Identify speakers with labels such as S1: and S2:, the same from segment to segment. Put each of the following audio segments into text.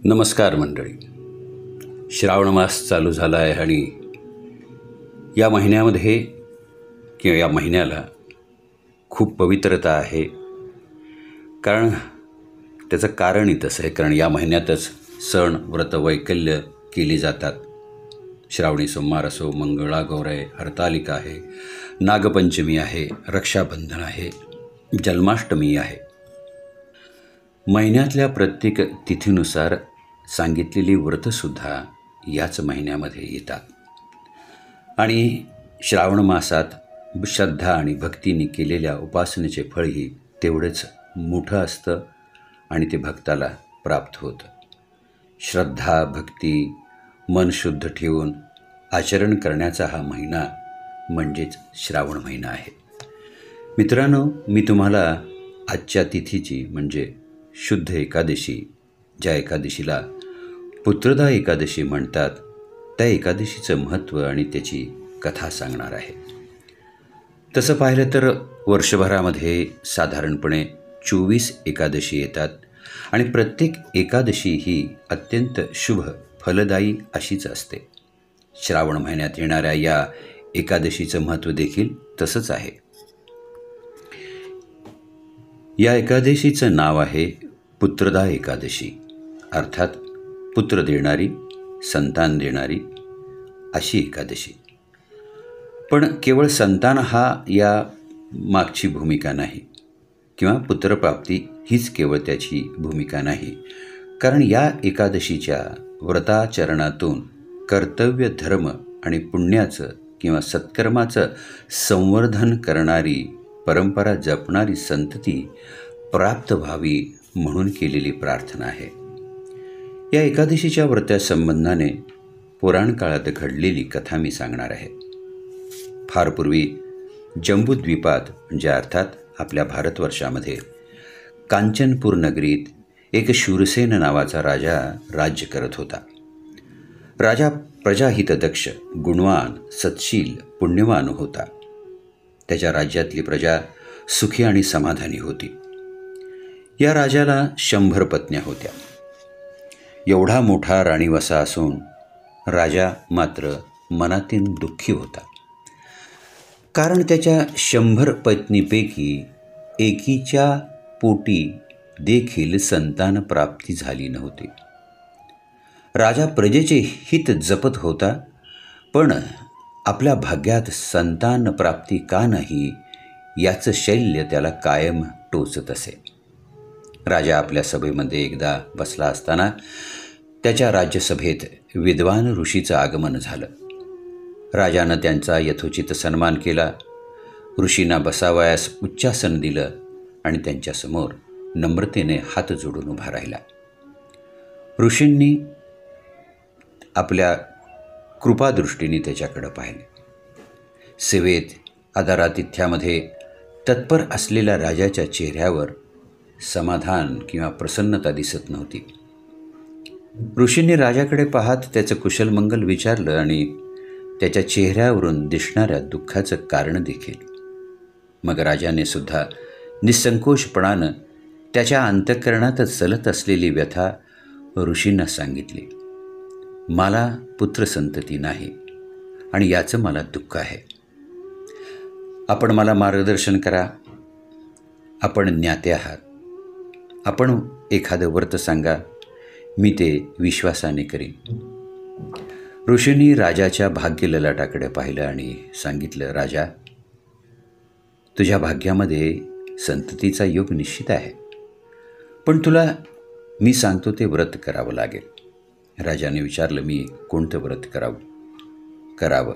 S1: नमस्कार मंडळी. श्रावण मास चालू झाला आहे आणि या महिन्यामध्ये किंवा या महिन्याला खूप पवित्रता आहे. कारण त्याचं कारणही तसं आहे, कारण या महिन्यातच सण व्रत वैकल्य केली जातात. श्रावणी सोमवार असो, मंगळागौर आहे, हरतालिका आहे, नागपंचमी आहे, रक्षाबंधन आहे, जन्माष्टमी आहे. महिन्यातल्या प्रत्येक तिथीनुसार सांगितलेली व्रतसुद्धा याच महिन्यामध्ये येतात आणि श्रावण मासात श्रद्धा आणि भक्तीने केलेल्या उपासनेचे फळही तेवढंच मोठं असतं आणि ते भक्ताला प्राप्त होतं. श्रद्धा भक्ती मन शुद्ध ठेवून आचरण करण्याचा हा महिना म्हणजेच श्रावण महिना आहे. मित्रांनो, मी तुम्हाला आजच्या तिथीची म्हणजे शुद्ध एकादशी, ज्या एकादशीला पुत्रदा एकादशी म्हणतात, त्या एकादशीचं महत्त्व आणि त्याची कथा सांगणार आहे. तसं पाहिलं तर वर्षभरामध्ये साधारणपणे 24 एकादशी येतात आणि प्रत्येक एकादशी ही अत्यंत शुभ फलदायी अशीच असते. श्रावण महिन्यात येणाऱ्या या एकादशीचं महत्त्व देखील तसंच आहे. या एकादशीचं नाव आहे पुत्रदा एकादशी, अर्थात पुत्र देणारी, संतान देणारी अशी एकादशी. पण केवळ संतान हा या मागची भूमिका नाही किंवा पुत्रप्राप्ती हीच केवळ त्याची भूमिका नाही. कारण या एकादशीच्या व्रताचरणातून कर्तव्य, धर्म आणि पुण्याचं किंवा सत्कर्माचं संवर्धन करणारी, परंपरा जपणारी संतती प्राप्त व्हावी म्हणून केलेली प्रार्थना आहे. या एकादशीच्या व्रतासंबंधाने पुराण काळात घडलेली कथा मी सांगणार आहे. फार पूर्वी जंबूद्वीपात म्हणजे अर्थात आपल्या भारतवर्षामध्ये कांचनपूर नगरीत एक शूरसेन नावाचा राजा राज्य करत होता. राजा प्रजाहितदक्ष, गुणवान, सत्शील, पुण्यवान होता. त्याच्या राज्यातली प्रजा सुखी आणि समाधानी होती. या राजाला 100 पत्न्या होत्या. एवढा मोठा राणीवसा असून राजा मात्र मनातीन दुःखी होता. कारण त्याच्या 100 पत्नीपैकी एकीच्या पोटी देखील संतान प्राप्ती झाली नव्हती. राजा प्रजेचे हित जपत होता, पण आपल्या भाग्यात संतान प्राप्ती का नाही याचं शल्य त्याला कायम टोचत असे. राजा आपल्या सभेमध्ये एकदा बसला असताना त्याच्या राज्यसभेत विद्वान ऋषीचं आगमन झालं. राजानं त्यांचा यथोचित सन्मान केला. ऋषींना बसावयास उच्चासन दिलं आणि त्यांच्यासमोर नम्रतेने हात जोडून उभा राहिला. ऋषींनी आपल्या कृपादृष्टीने त्याच्याकडं पाहिले. सेवेत, आदरातिथ्यामध्ये तत्पर असलेल्या राजाच्या चेहऱ्यावर समाधान किंवा प्रसन्नता दिसत नव्हती. ऋषींनी राजाकडे पाहत त्याचं कुशलमंगल विचारलं आणि त्याच्या चेहऱ्यावरून दिसणाऱ्या दुःखाचं कारण देखील. मग राजाने सुद्धा निसंकोचपणानं त्याच्या अंतःकरणात चलत असलेली व्यथा ऋषींना सांगितली. मला पुत्रसंतती नाही आणि याचं मला दुःख आहे. आपण मला मार्गदर्शन करा. आपण ज्ञाते आहात. आपण एखादं व्रत सांगा, मी ते विश्वासाने करीन. ऋषींनी राजाच्या भाग्यललाटाकडे पाहिलं आणि सांगितलं, राजा, तुझ्या भाग्यामध्ये संततीचा योग निश्चित आहे, पण तुला मी सांगतो ते व्रत करावं लागेल. राजाने विचारलं, मी कोणतं व्रत करावं?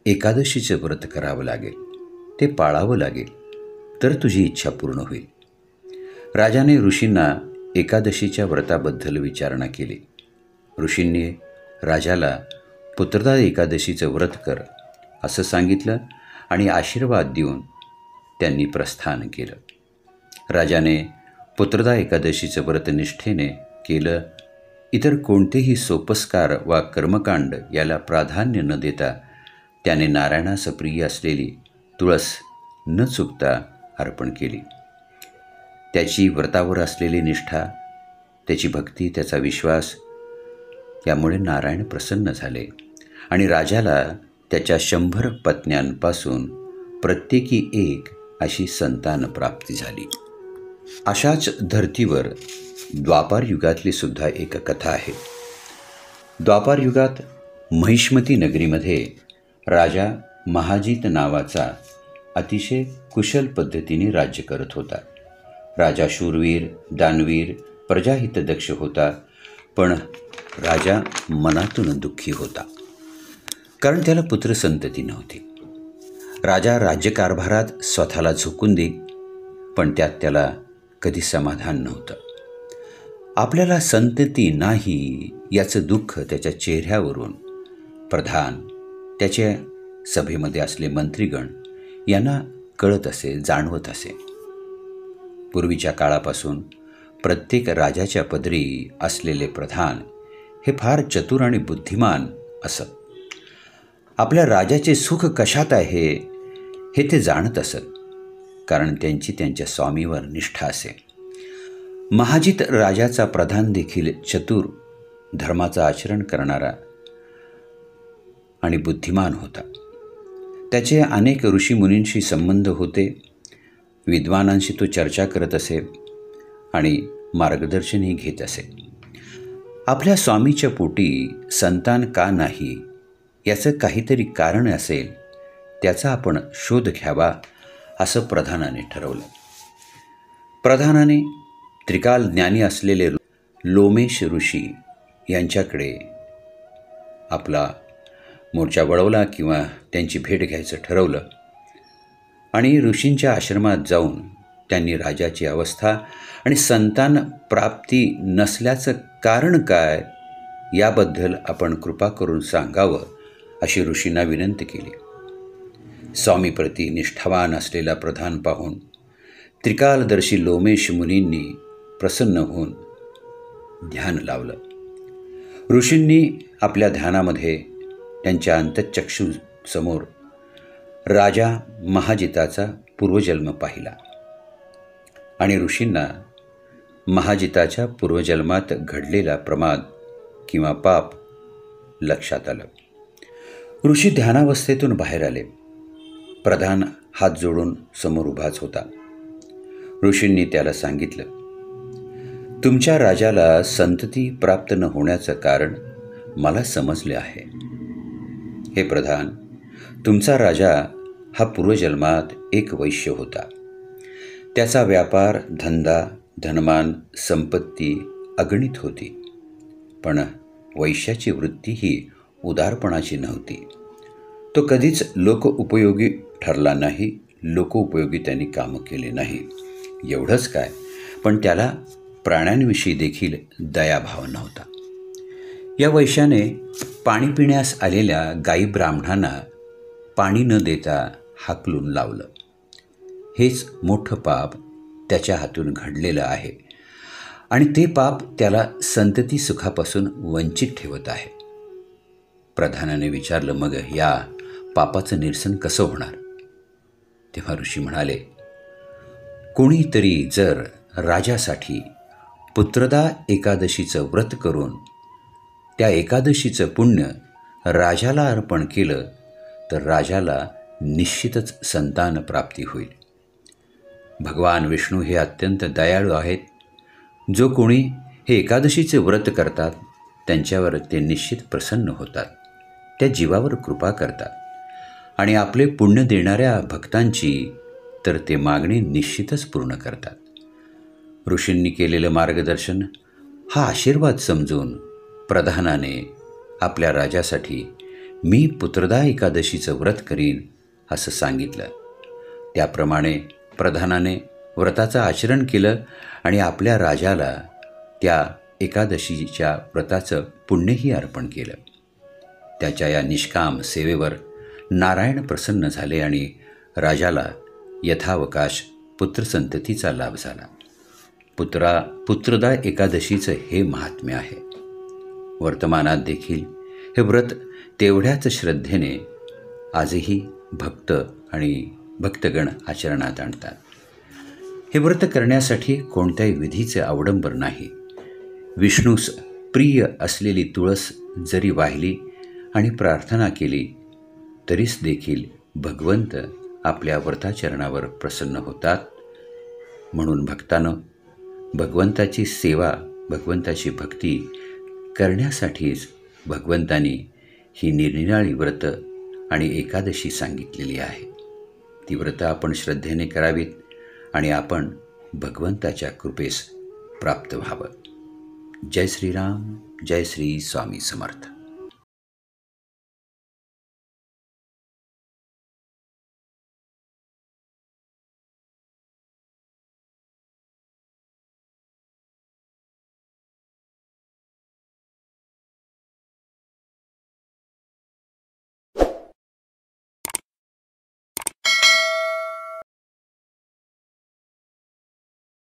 S1: एकादशीचं व्रत करावं लागेल, ते पाळावं लागेल, तर तुझी इच्छा पूर्ण होईल. राजाने ऋषींना एकादशीच्या व्रताबद्दल विचारणा केली. ऋषींनी राजाला पुत्रदा एकादशीचं व्रत कर असं सांगितलं आणि आशीर्वाद देऊन त्यांनी प्रस्थान केलं. राजाने पुत्रदा एकादशीचं व्रत निष्ठेने केलं. इतर कोणतेही सोपस्कार वा कर्मकांड याला प्राधान्य न देता त्याने नारायणास प्रिय असलेली तुळस न चुकता अर्पण केली. त्याची व्रतावर असलेली निष्ठा त्याची भक्ती, त्याचा विश्वास यामुळे नारायण प्रसन्न झाले आणि राजाला त्याच्या 100 पत्न्यांपासून प्रत्येकी एक अशी संतान प्राप्ती झाली. अशाच धर्तीवर द्वापार युगातली सुद्धा एक कथा आहे. द्वापार युगात महिष्मती नगरीमध्ये राजा महाजित नावाचा अतिशय कुशल पद्धतीने राज्य करत होता. राजा शूरवीर, दानवीर, प्रजाहितदक्ष होता, पण राजा मनातून दुःखी होता, कारण त्याला पुत्रसंतती नव्हती. राजा राज्यकारभारात स्वतःला झोकून दे, पण त्यात त्याला कधी समाधान नव्हतं. आपल्याला संतती नाही याचं दुःख त्याच्या चेहऱ्यावरून प्रधान, त्याच्या सभेमध्ये असले मंत्रीगण यांना कळत असे, जाणवत असे. पूर्वीच्या काळापासून प्रत्येक राजाच्या पदरी असलेले प्रधान हे फार चतुर आणि बुद्धिमान असत. आपल्या राजाचे सुख कशात आहे हे ते जाणत असत, कारण त्यांची त्यांच्या स्वामीवर निष्ठा असे. महाजित राजाचा प्रधान देखील चतुर, धर्माचं आचरण करणारा आणि बुद्धिमान होता. त्याचे अनेक ऋषीमुनींशी संबंध होते. विद्वानांशी तो चर्चा करत असे आणि मार्गदर्शनही घेत असे. आपल्या स्वामीच्या पोटी संतान का नाही याचं काहीतरी कारण असेल, त्याचा आपण शोध घ्यावा असं प्रधानाने ठरवलं. प्रधानाने त्रिकाल ज्ञानी असलेले लोमेश ऋषी यांच्याकडे आपला मोर्चा वळवला किंवा त्यांची भेट घ्यायचं ठरवलं आणि ऋषींच्या आश्रमात जाऊन त्यांनी राजाची अवस्था आणि संतान प्राप्ती नसल्याचं कारण काय याबद्दल आपण कृपा करून सांगावं अशी ऋषींना विनंती केली. स्वामीप्रती निष्ठावान असलेला प्रधान पाहून त्रिकालदर्शी लोमेश मुनींनी प्रसन्न होऊन ध्यान लावलं. ऋषींनी आपल्या ध्यानामध्ये त्यांच्या अंतःचक्षुसमोर राजा महाजिताचा पूर्वजन्म पाहिला आणि ऋषींना महाजिताच्या पूर्वजन्मात घडलेला प्रमाद किंवा पाप लक्षात आलं. ऋषी ध्यानावस्थेतून बाहेर आले. प्रधान हात जोडून समोर उभाच होता. ऋषींनी त्याला सांगितलं, तुमच्या राजाला संतती प्राप्त न होण्याचं कारण मला समजले आहे. हे प्रधान, तुमचा राजा हा पूर्वजन्मात एक वैश्य होता. त्याचा व्यापार, धंदा, धनमान, संपत्ती अगणित होती, पण वैश्याची वृत्ती ही उदारपणाची नव्हती. तो कधीच लोकोपयोगी ठरला नाही, लोकोपयोगी त्यांनी कामं केले नाही. एवढंच काय, पण त्याला प्राण्यांविषयी देखील दयाभाव नव्हता. या वैश्याने पाणी पिण्यास आलेल्या गाई ब्राह्मणांना पाणी न देता हाकलून लावलं. हेच मोठं पाप त्याच्या हातून घडलेलं आहे आणि ते पाप त्याला संतती सुखापासून वंचित ठेवत आहे. प्रधानाने विचारलं, मग या पापाचं निरसन कसं होणार? तेव्हा ऋषी म्हणाले, कोणीतरी जर राजासाठी पुत्रदा एकादशीचं व्रत करून त्या एकादशीचं पुण्य राजाला अर्पण केलं तर राजाला निश्चितच संतान प्राप्ती होईल. भगवान विष्णू हे अत्यंत दयाळू आहेत. जो कोणी हे एकादशीचे व्रत करतात त्यांच्यावर ते निश्चित प्रसन्न होतात, त्या जीवावर कृपा करतात आणि आपले पुण्य देणाऱ्या भक्तांची तर ते मागणी निश्चितच पूर्ण करतात. ऋषींनी केलेलं मार्गदर्शन हा आशीर्वाद समजून प्रधानाने आपल्या राजासाठी मी पुत्रदा एकादशीचं व्रत करीन असं सांगितलं. त्याप्रमाणे प्रधानाने व्रताचं आचरण केलं आणि आपल्या राजाला त्या एकादशीच्या व्रताचं पुण्यही अर्पण केलं. त्याच्या या निष्काम सेवेवर नारायण प्रसन्न झाले आणि राजाला यथावकाश पुत्रसंततीचा लाभ झाला. पुत्रदा एकादशीचं हे महात्म्य आहे. वर्तमानात देखील हे व्रत तेवढ्याच श्रद्धेने आजही भक्त आणि भक्तगण आचरणात आणतात. हे व्रत करण्यासाठी कोणत्याही विधीचे अवडंबर नाही. विष्णूस प्रिय असलेली तुळस जरी वाहिली आणि प्रार्थना केली तरीच देखील भगवंत आपल्या व्रताचरणावर प्रसन्न होतात. म्हणून भक्तानं भगवंताची सेवा, भगवंताची भक्ती करण्यासाठीच भगवंतानी ही निरनिराळी व्रतं आणि एकादशी सांगितलेली आहे. ती व्रतं आपण श्रद्धेने करावीत आणि आपण भगवंताच्या कृपेस प्राप्त व्हावं. जय श्रीराम, जय श्री स्वामी समर्थ.